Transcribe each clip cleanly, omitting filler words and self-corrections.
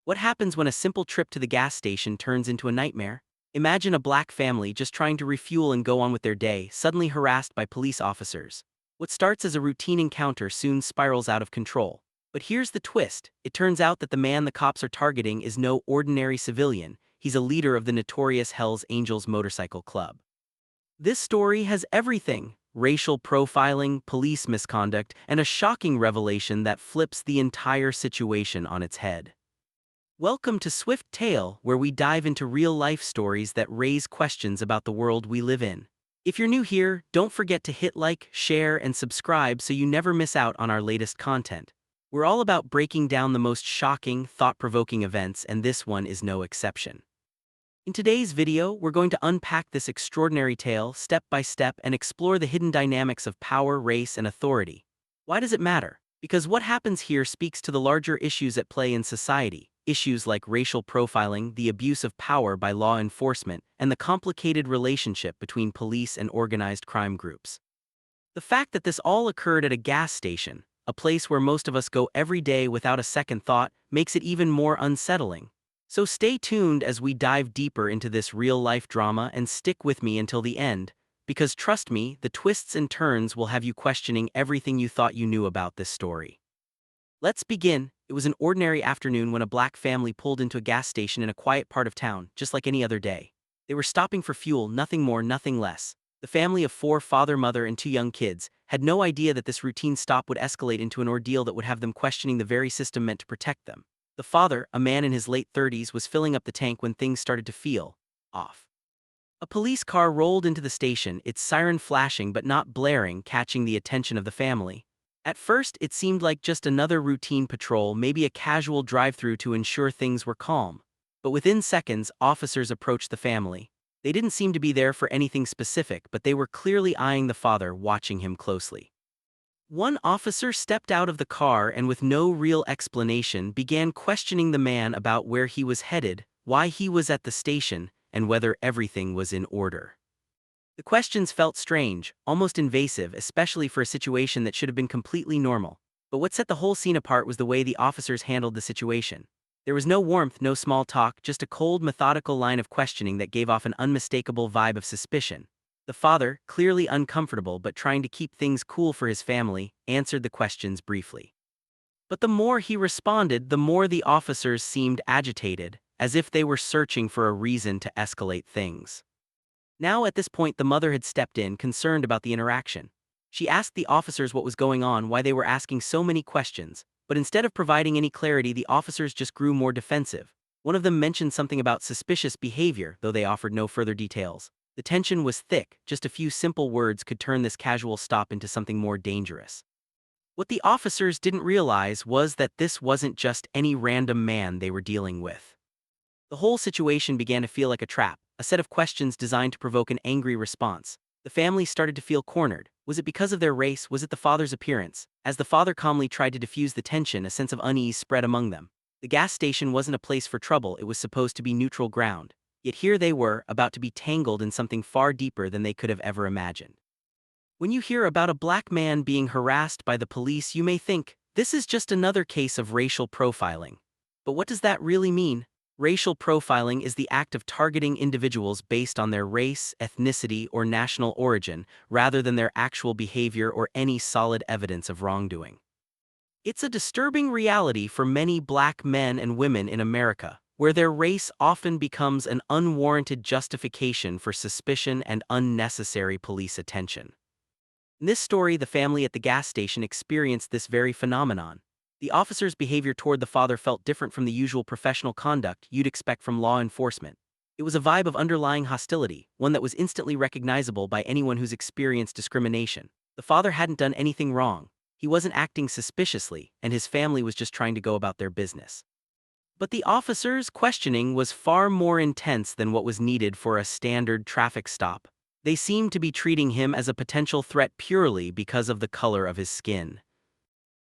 What happens when a simple trip to the gas station turns into a nightmare? Imagine a black family just trying to refuel and go on with their day, suddenly harassed by police officers. What starts as a routine encounter soon spirals out of control. But here's the twist. It turns out that the man the cops are targeting is no ordinary civilian. He's a leader of the notorious Hells Angels motorcycle club. This story has everything: racial profiling, police misconduct, and a shocking revelation that flips the entire situation on its head. Welcome to Swift Tale, where we dive into real-life stories that raise questions about the world we live in. If you're new here, don't forget to hit like, share, and subscribe so you never miss out on our latest content. We're all about breaking down the most shocking, thought-provoking events, and this one is no exception. In today's video, we're going to unpack this extraordinary tale step by step and explore the hidden dynamics of power, race, and authority. Why does it matter? Because what happens here speaks to the larger issues at play in society. Issues like racial profiling, the abuse of power by law enforcement, and the complicated relationship between police and organized crime groups. The fact that this all occurred at a gas station, a place where most of us go every day without a second thought, makes it even more unsettling. So stay tuned as we dive deeper into this real-life drama and stick with me until the end, because trust me, the twists and turns will have you questioning everything you thought you knew about this story. Let's begin. It was an ordinary afternoon when a black family pulled into a gas station in a quiet part of town, just like any other day. They were stopping for fuel, nothing more, nothing less. The family of four, father, mother, and two young kids, had no idea that this routine stop would escalate into an ordeal that would have them questioning the very system meant to protect them. The father, a man in his late 30s, was filling up the tank when things started to feel off. A police car rolled into the station, its siren flashing but not blaring, catching the attention of the family. At first, it seemed like just another routine patrol, maybe a casual drive-through to ensure things were calm. But within seconds, officers approached the family. They didn't seem to be there for anything specific, but they were clearly eyeing the father, watching him closely. One officer stepped out of the car and with no real explanation began questioning the man about where he was headed, why he was at the station, and whether everything was in order. The questions felt strange, almost invasive, especially for a situation that should have been completely normal. But what set the whole scene apart was the way the officers handled the situation. There was no warmth, no small talk, just a cold, methodical line of questioning that gave off an unmistakable vibe of suspicion. The father, clearly uncomfortable but trying to keep things cool for his family, answered the questions briefly. But the more he responded, the more the officers seemed agitated, as if they were searching for a reason to escalate things. Now at this point the mother had stepped in, concerned about the interaction. She asked the officers what was going on, why they were asking so many questions, but instead of providing any clarity the officers just grew more defensive. One of them mentioned something about suspicious behavior, though they offered no further details. The tension was thick, just a few simple words could turn this casual stop into something more dangerous. What the officers didn't realize was that this wasn't just any random man they were dealing with. The whole situation began to feel like a trap, a set of questions designed to provoke an angry response. The family started to feel cornered. Was it because of their race? Was it the father's appearance? As the father calmly tried to diffuse the tension, a sense of unease spread among them. The gas station wasn't a place for trouble, it was supposed to be neutral ground. Yet here they were, about to be tangled in something far deeper than they could have ever imagined. When you hear about a black man being harassed by the police, you may think, this is just another case of racial profiling. But what does that really mean? Racial profiling is the act of targeting individuals based on their race, ethnicity, or national origin, rather than their actual behavior or any solid evidence of wrongdoing. It's a disturbing reality for many black men and women in America, where their race often becomes an unwarranted justification for suspicion and unnecessary police attention. In this story, the family at the gas station experienced this very phenomenon. The officer's behavior toward the father felt different from the usual professional conduct you'd expect from law enforcement. It was a vibe of underlying hostility, one that was instantly recognizable by anyone who's experienced discrimination. The father hadn't done anything wrong. He wasn't acting suspiciously, and his family was just trying to go about their business. But the officer's questioning was far more intense than what was needed for a standard traffic stop. They seemed to be treating him as a potential threat purely because of the color of his skin.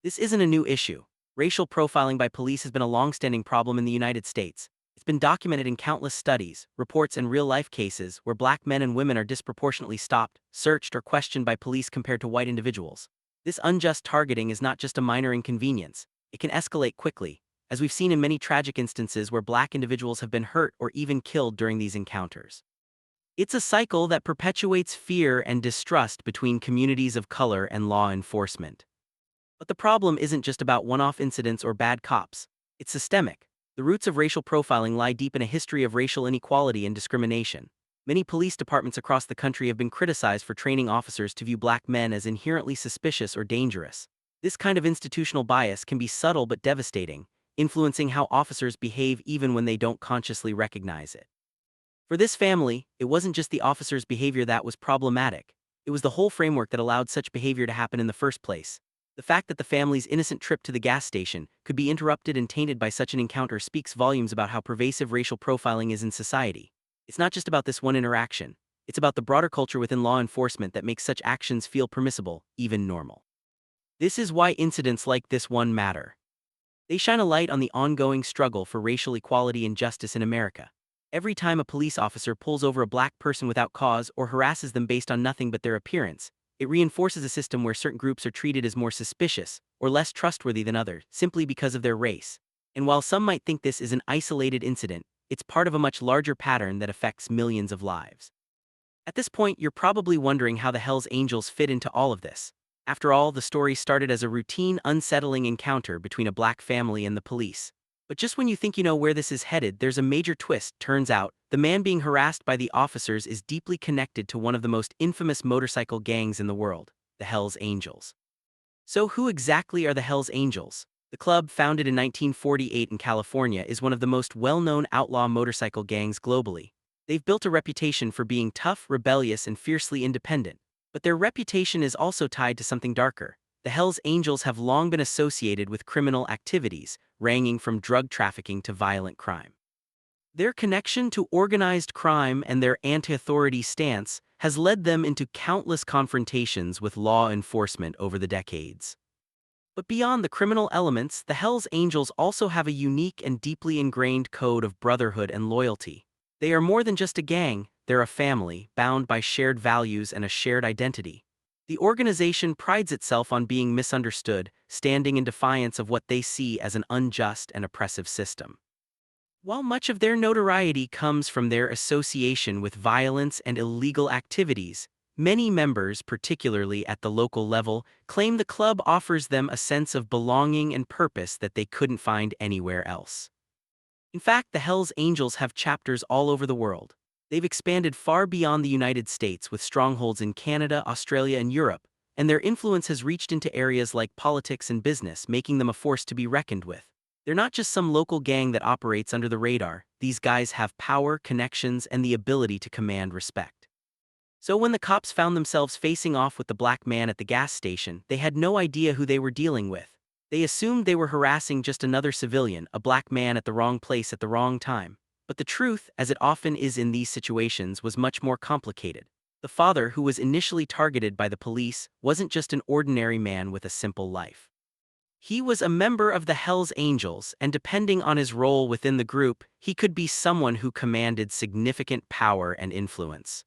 This isn't a new issue. Racial profiling by police has been a long-standing problem in the United States. It's been documented in countless studies, reports, and real-life cases where black men and women are disproportionately stopped, searched, or questioned by police compared to white individuals. This unjust targeting is not just a minor inconvenience. It can escalate quickly, as we've seen in many tragic instances where black individuals have been hurt or even killed during these encounters. It's a cycle that perpetuates fear and distrust between communities of color and law enforcement. But the problem isn't just about one-off incidents or bad cops. It's systemic. The roots of racial profiling lie deep in a history of racial inequality and discrimination. Many police departments across the country have been criticized for training officers to view black men as inherently suspicious or dangerous. This kind of institutional bias can be subtle but devastating, influencing how officers behave even when they don't consciously recognize it. For this family, it wasn't just the officer's behavior that was problematic. It was the whole framework that allowed such behavior to happen in the first place. The fact that the family's innocent trip to the gas station could be interrupted and tainted by such an encounter speaks volumes about how pervasive racial profiling is in society. It's not just about this one interaction. It's about the broader culture within law enforcement that makes such actions feel permissible, even normal. This is why incidents like this one matter. They shine a light on the ongoing struggle for racial equality and justice in America. Every time a police officer pulls over a black person without cause or harasses them based on nothing but their appearance, it reinforces a system where certain groups are treated as more suspicious or less trustworthy than others, simply because of their race. And while some might think this is an isolated incident, it's part of a much larger pattern that affects millions of lives. At this point, you're probably wondering how the Hells Angels fit into all of this. After all, the story started as a routine, unsettling encounter between a black family and the police. But just when you think you know where this is headed, there's a major twist. Turns out, the man being harassed by the officers is deeply connected to one of the most infamous motorcycle gangs in the world, the Hells Angels. So who exactly are the Hells Angels? The club, founded in 1948 in California, is one of the most well-known outlaw motorcycle gangs globally. They've built a reputation for being tough, rebellious, and fiercely independent. But their reputation is also tied to something darker. The Hells Angels have long been associated with criminal activities, ranging from drug trafficking to violent crime. Their connection to organized crime and their anti-authority stance has led them into countless confrontations with law enforcement over the decades. But beyond the criminal elements, the Hells Angels also have a unique and deeply ingrained code of brotherhood and loyalty. They are more than just a gang, they're a family, bound by shared values and a shared identity. The organization prides itself on being misunderstood, standing in defiance of what they see as an unjust and oppressive system. While much of their notoriety comes from their association with violence and illegal activities, many members, particularly at the local level, claim the club offers them a sense of belonging and purpose that they couldn't find anywhere else. In fact, the Hells Angels have chapters all over the world. They've expanded far beyond the United States with strongholds in Canada, Australia, and Europe, and their influence has reached into areas like politics and business, making them a force to be reckoned with. They're not just some local gang that operates under the radar. These guys have power, connections, and the ability to command respect. So when the cops found themselves facing off with the black man at the gas station, they had no idea who they were dealing with. They assumed they were harassing just another civilian, a black man at the wrong place at the wrong time. But the truth, as it often is in these situations, was much more complicated. The father, who was initially targeted by the police, wasn't just an ordinary man with a simple life. He was a member of the Hells Angels, and depending on his role within the group, he could be someone who commanded significant power and influence.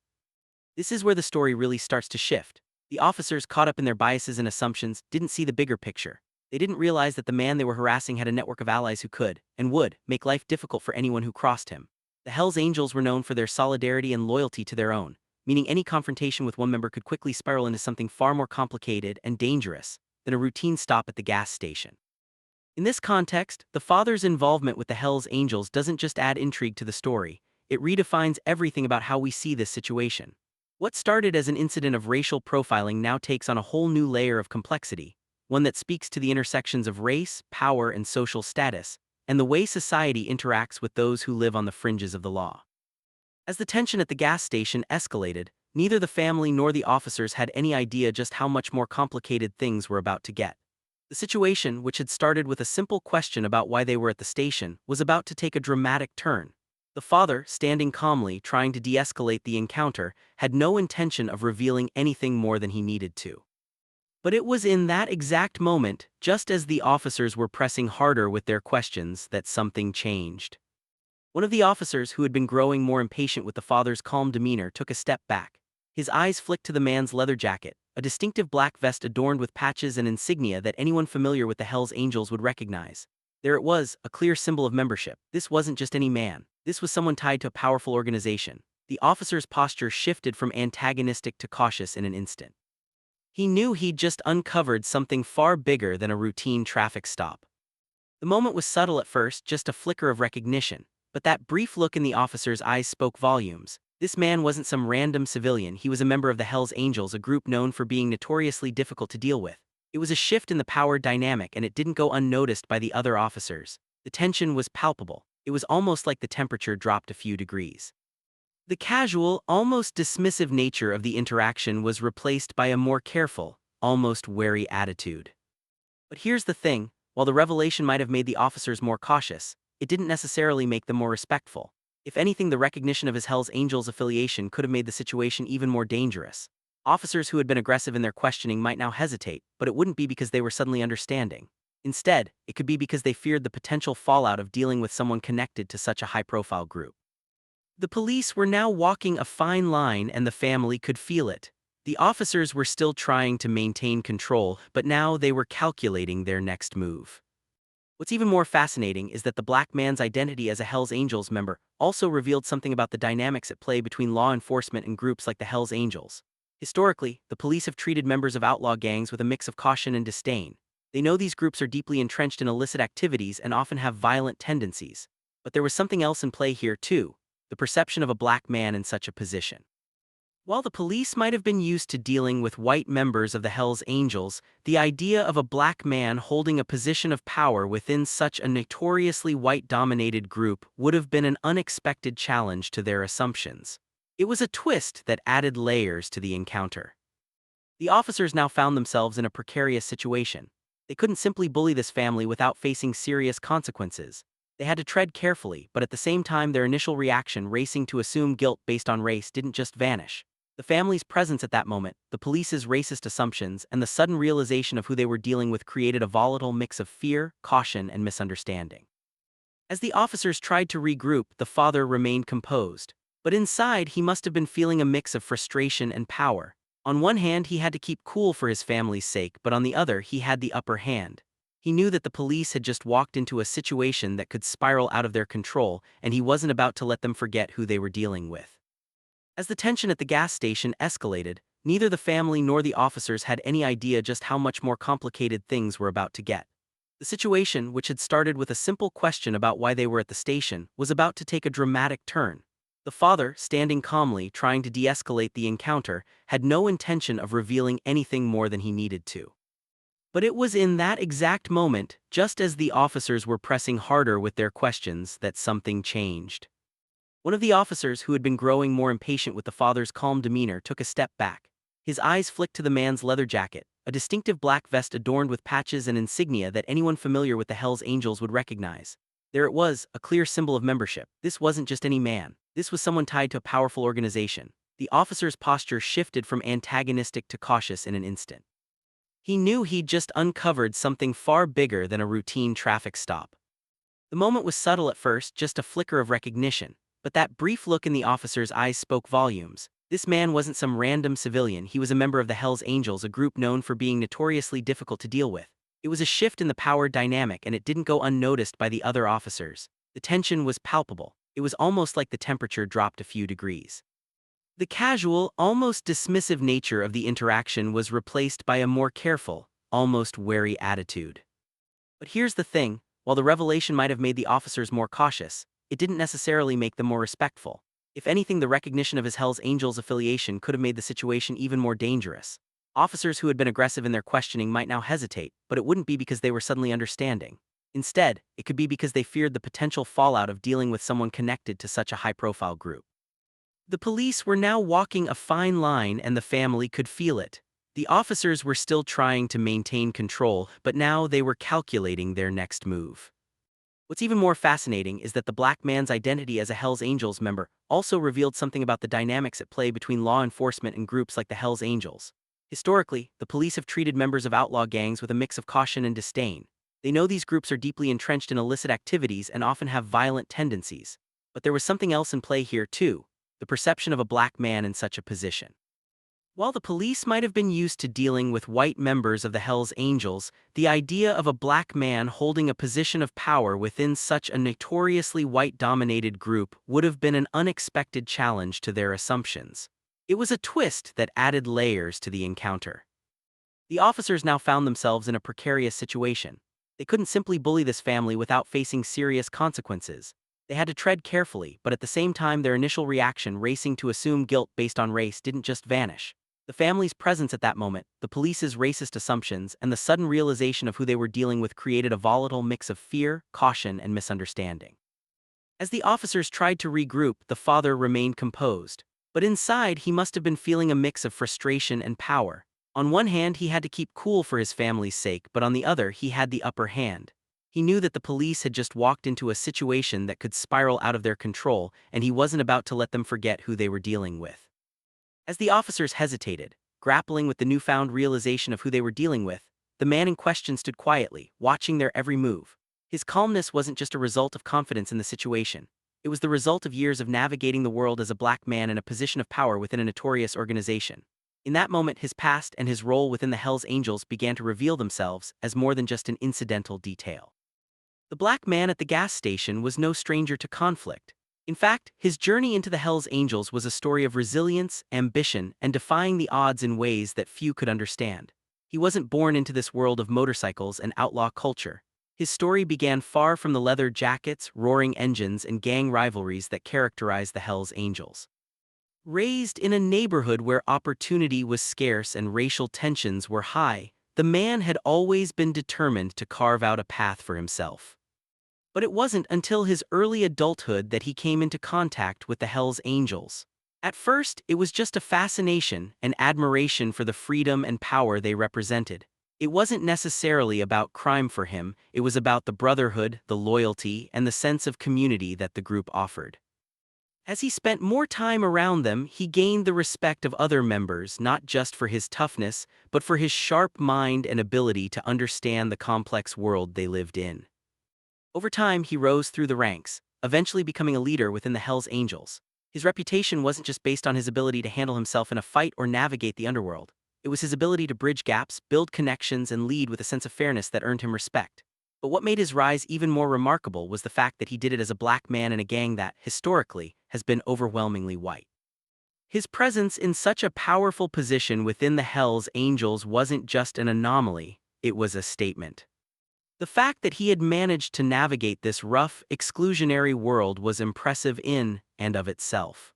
This is where the story really starts to shift. The officers, caught up in their biases and assumptions, didn't see the bigger picture. They didn't realize that the man they were harassing had a network of allies who could, and would, make life difficult for anyone who crossed him. The Hells Angels were known for their solidarity and loyalty to their own, meaning any confrontation with one member could quickly spiral into something far more complicated and dangerous than a routine stop at the gas station. In this context, the father's involvement with the Hells Angels doesn't just add intrigue to the story, it redefines everything about how we see this situation. What started as an incident of racial profiling now takes on a whole new layer of complexity, one that speaks to the intersections of race, power, and social status, and the way society interacts with those who live on the fringes of the law. As the tension at the gas station escalated, neither the family nor the officers had any idea just how much more complicated things were about to get. The situation, which had started with a simple question about why they were at the station, was about to take a dramatic turn. The father, standing calmly, trying to de-escalate the encounter, had no intention of revealing anything more than he needed to. But it was in that exact moment, just as the officers were pressing harder with their questions, that something changed. One of the officers, who had been growing more impatient with the father's calm demeanor, took a step back. His eyes flicked to the man's leather jacket, a distinctive black vest adorned with patches and insignia that anyone familiar with the Hells Angels would recognize. There it was, a clear symbol of membership. This wasn't just any man. This was someone tied to a powerful organization. The officer's posture shifted from antagonistic to cautious in an instant. He knew he'd just uncovered something far bigger than a routine traffic stop. The moment was subtle at first, just a flicker of recognition, but that brief look in the officer's eyes spoke volumes. This man wasn't some random civilian, he was a member of the Hells Angels, a group known for being notoriously difficult to deal with. It was a shift in the power dynamic, and it didn't go unnoticed by the other officers. The tension was palpable. It was almost like the temperature dropped a few degrees. The casual, almost dismissive nature of the interaction was replaced by a more careful, almost wary attitude. But here's the thing, while the revelation might have made the officers more cautious, it didn't necessarily make them more respectful. If anything, the recognition of his Hells Angels affiliation could have made the situation even more dangerous. Officers who had been aggressive in their questioning might now hesitate, but it wouldn't be because they were suddenly understanding. Instead, it could be because they feared the potential fallout of dealing with someone connected to such a high-profile group. The police were now walking a fine line, and the family could feel it. The officers were still trying to maintain control, but now they were calculating their next move. What's even more fascinating is that the black man's identity as a Hells Angels member also revealed something about the dynamics at play between law enforcement and groups like the Hells Angels. Historically, the police have treated members of outlaw gangs with a mix of caution and disdain. They know these groups are deeply entrenched in illicit activities and often have violent tendencies. But there was something else in play here too, the perception of a black man in such a position. While the police might have been used to dealing with white members of the Hells Angels, the idea of a black man holding a position of power within such a notoriously white-dominated group would have been an unexpected challenge to their assumptions. It was a twist that added layers to the encounter. The officers now found themselves in a precarious situation. They couldn't simply bully this family without facing serious consequences. They had to tread carefully, but at the same time their initial reaction, racing to assume guilt based on race, didn't just vanish. The family's presence at that moment, the police's racist assumptions, and the sudden realization of who they were dealing with created a volatile mix of fear, caution, and misunderstanding. As the officers tried to regroup, the father remained composed. But inside, he must have been feeling a mix of frustration and power. On one hand, he had to keep cool for his family's sake, but on the other, he had the upper hand. He knew that the police had just walked into a situation that could spiral out of their control, and he wasn't about to let them forget who they were dealing with. As the tension at the gas station escalated, neither the family nor the officers had any idea just how much more complicated things were about to get. The situation, which had started with a simple question about why they were at the station, was about to take a dramatic turn. The father, standing calmly, trying to de-escalate the encounter, had no intention of revealing anything more than he needed to. But it was in that exact moment, just as the officers were pressing harder with their questions, that something changed. One of the officers, who had been growing more impatient with the father's calm demeanor, took a step back. His eyes flicked to the man's leather jacket, a distinctive black vest adorned with patches and insignia that anyone familiar with the Hells Angels would recognize. There it was, a clear symbol of membership. This wasn't just any man. This was someone tied to a powerful organization. The officer's posture shifted from antagonistic to cautious in an instant. He knew he'd just uncovered something far bigger than a routine traffic stop. The moment was subtle at first, just a flicker of recognition, but that brief look in the officer's eyes spoke volumes. This man wasn't some random civilian, he was a member of the Hells Angels, a group known for being notoriously difficult to deal with. It was a shift in the power dynamic, and it didn't go unnoticed by the other officers. The tension was palpable. It was almost like the temperature dropped a few degrees. The casual, almost dismissive nature of the interaction was replaced by a more careful, almost wary attitude. But here's the thing, while the revelation might have made the officers more cautious, it didn't necessarily make them more respectful. If anything, the recognition of his Hells Angels affiliation could have made the situation even more dangerous. Officers who had been aggressive in their questioning might now hesitate, but it wouldn't be because they were suddenly understanding. Instead, it could be because they feared the potential fallout of dealing with someone connected to such a high-profile group. The police were now walking a fine line, and the family could feel it. The officers were still trying to maintain control, but now they were calculating their next move. What's even more fascinating is that the black man's identity as a Hells Angels member also revealed something about the dynamics at play between law enforcement and groups like the Hells Angels. Historically, the police have treated members of outlaw gangs with a mix of caution and disdain. They know these groups are deeply entrenched in illicit activities and often have violent tendencies. But there was something else in play here too, the perception of a black man in such a position. While the police might have been used to dealing with white members of the Hells Angels, the idea of a black man holding a position of power within such a notoriously white-dominated group would have been an unexpected challenge to their assumptions. It was a twist that added layers to the encounter. The officers now found themselves in a precarious situation. They couldn't simply bully this family without facing serious consequences. They had to tread carefully, but at the same time their initial reaction, racing to assume guilt based on race, didn't just vanish. The family's presence at that moment, the police's racist assumptions, and the sudden realization of who they were dealing with created a volatile mix of fear, caution, and misunderstanding. As the officers tried to regroup, the father remained composed. But inside, he must have been feeling a mix of frustration and power. On one hand, he had to keep cool for his family's sake, but on the other, he had the upper hand. He knew that the police had just walked into a situation that could spiral out of their control, and he wasn't about to let them forget who they were dealing with. As the officers hesitated, grappling with the newfound realization of who they were dealing with, the man in question stood quietly, watching their every move. His calmness wasn't just a result of confidence in the situation. It was the result of years of navigating the world as a black man in a position of power within a notorious organization. In that moment, his past and his role within the Hells Angels began to reveal themselves as more than just an incidental detail. The black man at the gas station was no stranger to conflict. In fact, his journey into the Hells Angels was a story of resilience, ambition, and defying the odds in ways that few could understand. He wasn't born into this world of motorcycles and outlaw culture. His story began far from the leather jackets, roaring engines, and gang rivalries that characterized the Hells Angels. Raised in a neighborhood where opportunity was scarce and racial tensions were high, the man had always been determined to carve out a path for himself. But it wasn't until his early adulthood that he came into contact with the Hells Angels. At first, it was just a fascination and admiration for the freedom and power they represented. It wasn't necessarily about crime for him, it was about the brotherhood, the loyalty, and the sense of community that the group offered. As he spent more time around them, he gained the respect of other members, not just for his toughness, but for his sharp mind and ability to understand the complex world they lived in. Over time, he rose through the ranks, eventually becoming a leader within the Hells Angels. His reputation wasn't just based on his ability to handle himself in a fight or navigate the underworld. It was his ability to bridge gaps, build connections, and lead with a sense of fairness that earned him respect. But what made his rise even more remarkable was the fact that he did it as a black man in a gang that, historically, has been overwhelmingly white. His presence in such a powerful position within the Hells Angels wasn't just an anomaly, it was a statement. The fact that he had managed to navigate this rough, exclusionary world was impressive in and of itself.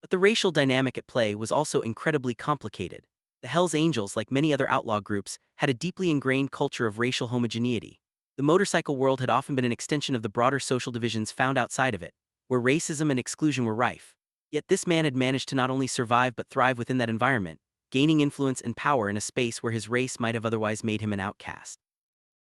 But the racial dynamic at play was also incredibly complicated. The Hells Angels, like many other outlaw groups, had a deeply ingrained culture of racial homogeneity. The motorcycle world had often been an extension of the broader social divisions found outside of it, where racism and exclusion were rife. Yet this man had managed to not only survive but thrive within that environment, gaining influence and power in a space where his race might have otherwise made him an outcast.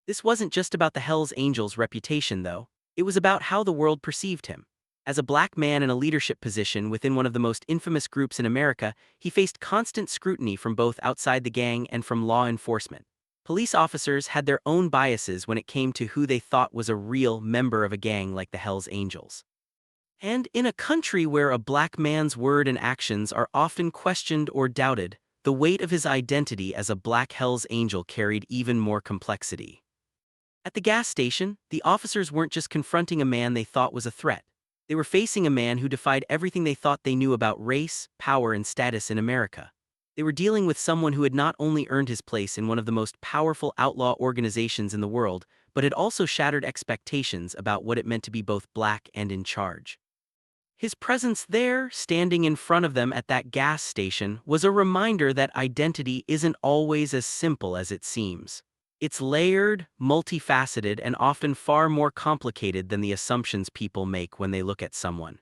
This wasn't just about the Hells Angels' reputation, though. It was about how the world perceived him. As a black man in a leadership position within one of the most infamous groups in America, he faced constant scrutiny from both outside the gang and from law enforcement. Police officers had their own biases when it came to who they thought was a real member of a gang like the Hells Angels. And in a country where a black man's word and actions are often questioned or doubted, the weight of his identity as a black Hells Angel carried even more complexity. At the gas station, the officers weren't just confronting a man they thought was a threat. They were facing a man who defied everything they thought they knew about race, power, and status in America. They were dealing with someone who had not only earned his place in one of the most powerful outlaw organizations in the world, but had also shattered expectations about what it meant to be both black and in charge. His presence there, standing in front of them at that gas station, was a reminder that identity isn't always as simple as it seems. It's layered, multifaceted, and often far more complicated than the assumptions people make when they look at someone.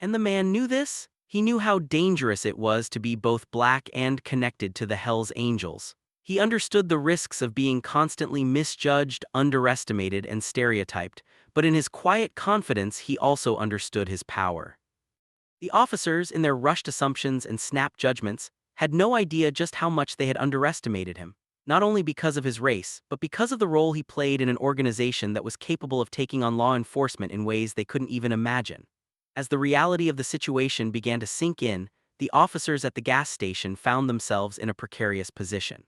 And the man knew this. He knew how dangerous it was to be both black and connected to the Hells Angels. He understood the risks of being constantly misjudged, underestimated, and stereotyped, but in his quiet confidence he also understood his power. The officers, in their rushed assumptions and snap judgments, had no idea just how much they had underestimated him. Not only because of his race, but because of the role he played in an organization that was capable of taking on law enforcement in ways they couldn't even imagine. As the reality of the situation began to sink in, the officers at the gas station found themselves in a precarious position.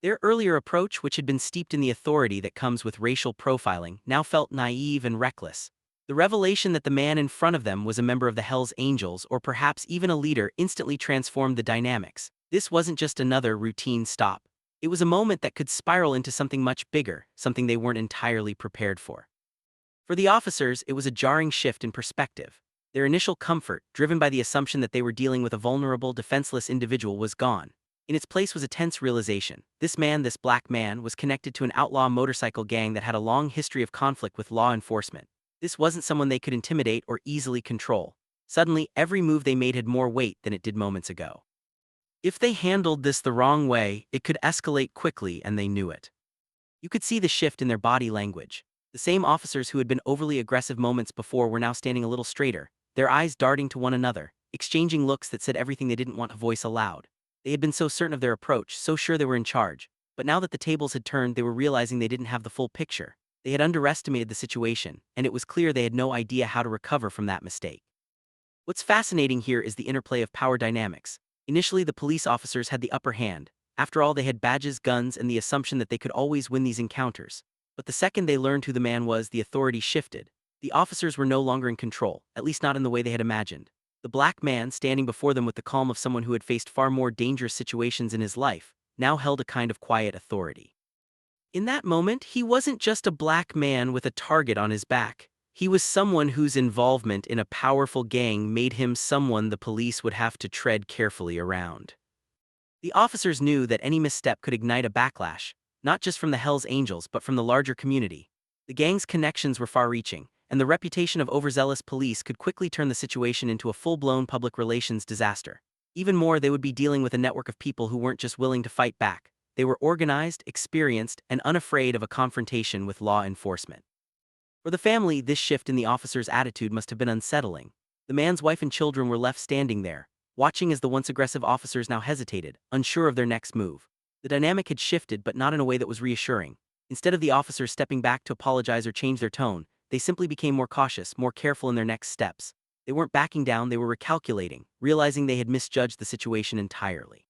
Their earlier approach, which had been steeped in the authority that comes with racial profiling, now felt naive and reckless. The revelation that the man in front of them was a member of the Hells Angels or perhaps even a leader instantly transformed the dynamics. This wasn't just another routine stop. It was a moment that could spiral into something much bigger, something they weren't entirely prepared for. For the officers, it was a jarring shift in perspective. Their initial comfort, driven by the assumption that they were dealing with a vulnerable, defenseless individual, was gone. In its place was a tense realization. This black man, was connected to an outlaw motorcycle gang that had a long history of conflict with law enforcement. This wasn't someone they could intimidate or easily control. Suddenly, every move they made had more weight than it did moments ago. If they handled this the wrong way, it could escalate quickly, and they knew it. You could see the shift in their body language. The same officers who had been overly aggressive moments before were now standing a little straighter, their eyes darting to one another, exchanging looks that said everything they didn't want to voice aloud. They had been so certain of their approach, so sure they were in charge, but now that the tables had turned, they were realizing they didn't have the full picture. They had underestimated the situation, and it was clear they had no idea how to recover from that mistake. What's fascinating here is the interplay of power dynamics. Initially, the police officers had the upper hand. After all, they had badges, guns, and the assumption that they could always win these encounters. But the second they learned who the man was, the authority shifted. The officers were no longer in control, at least not in the way they had imagined. The black man, standing before them with the calm of someone who had faced far more dangerous situations in his life, now held a kind of quiet authority. In that moment, he wasn't just a black man with a target on his back. He was someone whose involvement in a powerful gang made him someone the police would have to tread carefully around. The officers knew that any misstep could ignite a backlash, not just from the Hells Angels but from the larger community. The gang's connections were far-reaching, and the reputation of overzealous police could quickly turn the situation into a full-blown public relations disaster. Even more, they would be dealing with a network of people who weren't just willing to fight back. They were organized, experienced, and unafraid of a confrontation with law enforcement. For the family, this shift in the officer's attitude must have been unsettling. The man's wife and children were left standing there, watching as the once aggressive officers now hesitated, unsure of their next move. The dynamic had shifted, but not in a way that was reassuring. Instead of the officers stepping back to apologize or change their tone, they simply became more cautious, more careful in their next steps. They weren't backing down, they were recalculating, realizing they had misjudged the situation entirely.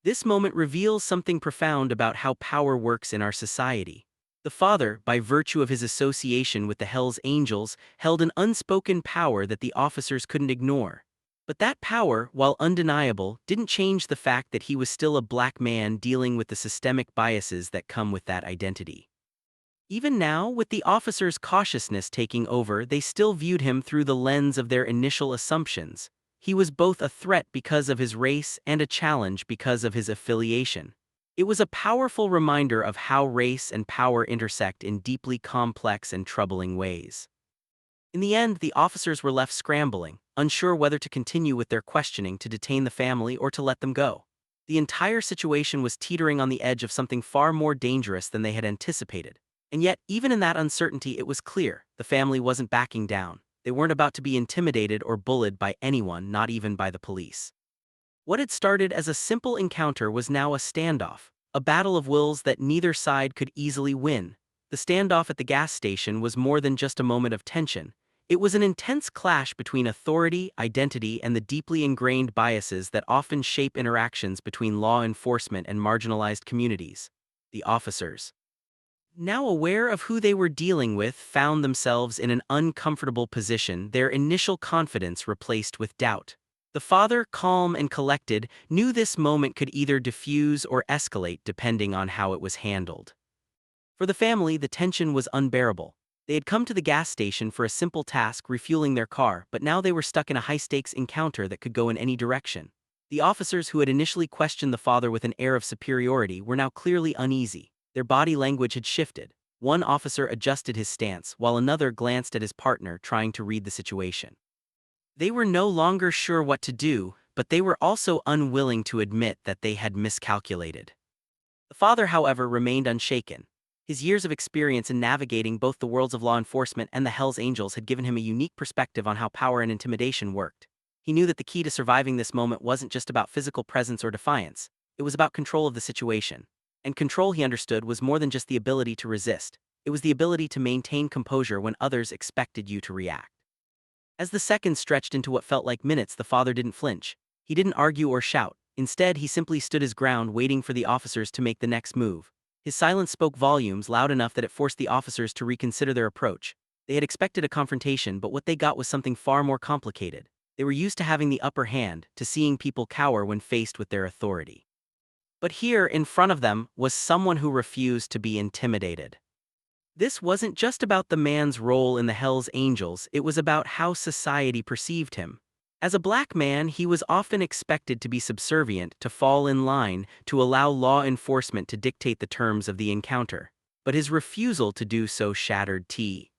This moment reveals something profound about how power works in our society. The father, by virtue of his association with the Hells Angels, held an unspoken power that the officers couldn't ignore. But that power, while undeniable, didn't change the fact that he was still a black man dealing with the systemic biases that come with that identity. Even now, with the officers' cautiousness taking over, they still viewed him through the lens of their initial assumptions. He was both a threat because of his race and a challenge because of his affiliation. It was a powerful reminder of how race and power intersect in deeply complex and troubling ways. In the end, the officers were left scrambling, unsure whether to continue with their questioning, to detain the family, or to let them go. The entire situation was teetering on the edge of something far more dangerous than they had anticipated. And yet, even in that uncertainty, it was clear the family wasn't backing down. They weren't about to be intimidated or bullied by anyone, not even by the police. What had started as a simple encounter was now a standoff, a battle of wills that neither side could easily win. The standoff at the gas station was more than just a moment of tension. It was an intense clash between authority, identity, and the deeply ingrained biases that often shape interactions between law enforcement and marginalized communities. The officers, now aware of who they were dealing with, found themselves in an uncomfortable position, their initial confidence replaced with doubt. The father, calm and collected, knew this moment could either diffuse or escalate depending on how it was handled. For the family, the tension was unbearable. They had come to the gas station for a simple task, refueling their car, but now they were stuck in a high-stakes encounter that could go in any direction. The officers who had initially questioned the father with an air of superiority were now clearly uneasy. Their body language had shifted. One officer adjusted his stance, while another glanced at his partner, trying to read the situation. They were no longer sure what to do, but they were also unwilling to admit that they had miscalculated. The father, however, remained unshaken. His years of experience in navigating both the worlds of law enforcement and the Hells Angels had given him a unique perspective on how power and intimidation worked. He knew that the key to surviving this moment wasn't just about physical presence or defiance, it was about control of the situation. And control, he understood, was more than just the ability to resist. It was the ability to maintain composure when others expected you to react. As the seconds stretched into what felt like minutes, the father didn't flinch. He didn't argue or shout. Instead, he simply stood his ground waiting for the officers to make the next move. His silence spoke volumes, loud enough that it forced the officers to reconsider their approach. They had expected a confrontation, but what they got was something far more complicated. They were used to having the upper hand, to seeing people cower when faced with their authority. But here, in front of them, was someone who refused to be intimidated. This wasn't just about the man's role in the Hells Angels, it was about how society perceived him. As a black man, he was often expected to be subservient, to fall in line, to allow law enforcement to dictate the terms of the encounter. But his refusal to do so shattered T.